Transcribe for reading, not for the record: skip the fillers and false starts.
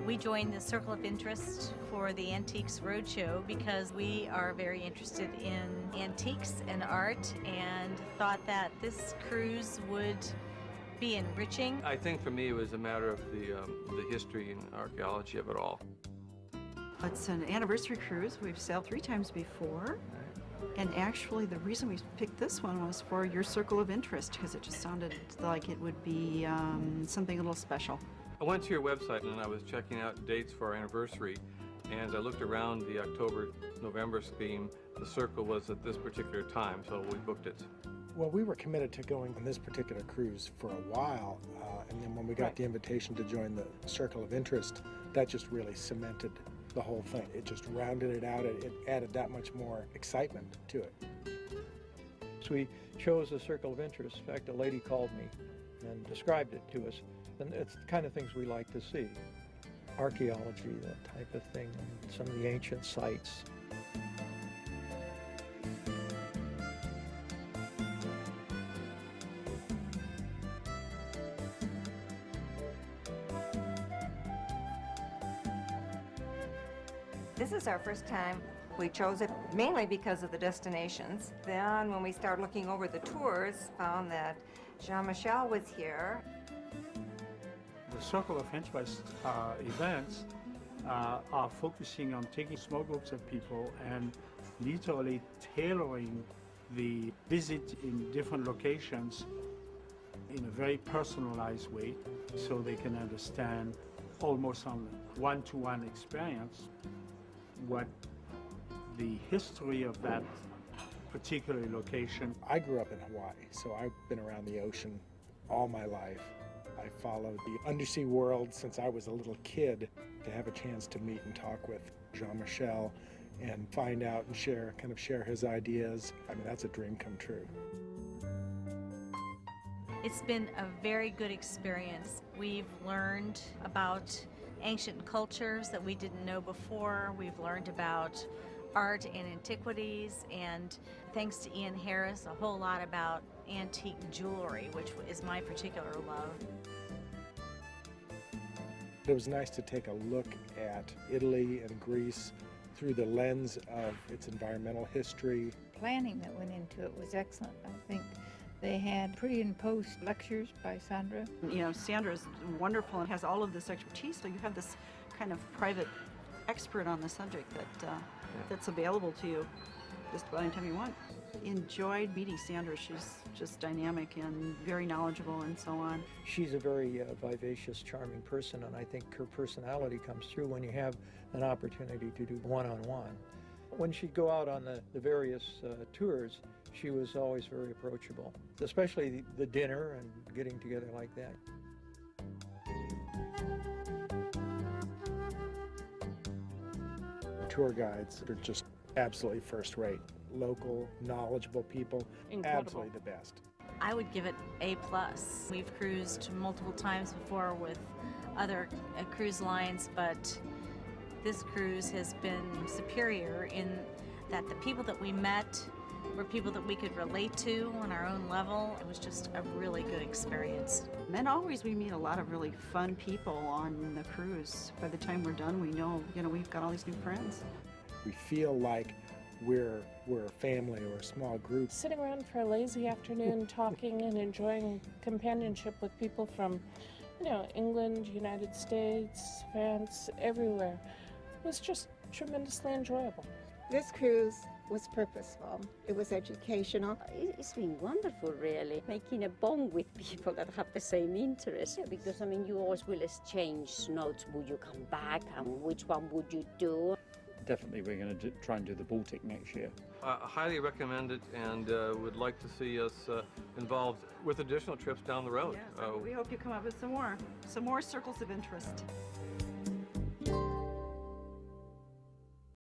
We joined the Circle of Interest for the Antiques Roadshow because we are very interested in antiques and art and thought that this cruise would be enriching. I think for me it was a matter of the history and archaeology of it all. It's an anniversary cruise. We've sailed 3 times before. And actually the reason we picked this one was for your circle of interest because it just sounded like it would be something a little special. I went to your website and I was checking out dates for our anniversary, and I looked around the October-November scheme. The circle was at this particular time, so we booked it. Well, we were committed to going on this particular cruise for a while, and then when we got the invitation to join the Circle of Interest, that just really cemented the whole thing. It just rounded it out. It added that much more excitement to it. So we chose a Circle of Interest. In fact, a lady called me and described it to us. And it's the kind of things we like to see. Archaeology, that type of thing, and some of the ancient sites. This is our first time. We chose it mainly because of the destinations. Then when we started looking over the tours, found that Jean-Michel was here. The Circle of Interest events are focusing on taking small groups of people and literally tailoring the visit in different locations in a very personalized way so they can understand almost on a one-to-one experience what the history of that particular location. I grew up in Hawaii, so I've been around the ocean all my life. I followed the undersea world since I was a little kid. To have a chance to meet and talk with Jean-Michel and find out and share his ideas, I mean, that's a dream come true. It's been a very good experience. We've learned about ancient cultures that we didn't know before. We've learned about art and antiquities, and thanks to Ian Harris, a whole lot about antique jewelry, which is my particular love. It was nice to take a look at Italy and Greece through the lens of its environmental history. Planning that went into it was excellent. I think they had pre and post lectures by Sandra. You know, Sandra's wonderful and has all of this expertise, so you have this kind of private expert on the subject that's available to you just about any time you want. Enjoyed meeting Sandra. She's just dynamic and very knowledgeable and so on. She's a very vivacious, charming person, and I think her personality comes through when you have an opportunity to do one-on-one. When she'd go out on the various tours, she was always very approachable, especially the dinner and getting together like that. Tour guides are just absolutely first rate. Local, knowledgeable people, Incredible. Absolutely the best. I would give it A+. We've cruised multiple times before with other cruise lines, but this cruise has been superior in that the people that we met were people that we could relate to on our own level. It was just a really good experience. And always we meet a lot of really fun people on the cruise. By the time we're done, we know, we've got all these new friends. We feel like we're a family or a small group. Sitting around for a lazy afternoon talking and enjoying companionship with people from, England, United States, France, everywhere. It was just tremendously enjoyable. This cruise was purposeful. It was educational. It's been wonderful, really, making a bond with people that have the same interests. Because, you always will exchange notes. Would you come back, and which one would you do? Definitely we're going to try and do the Baltic next year. I highly recommend it, and would like to see us involved with additional trips down the road. Yeah, so we hope you come up with some more circles of interest.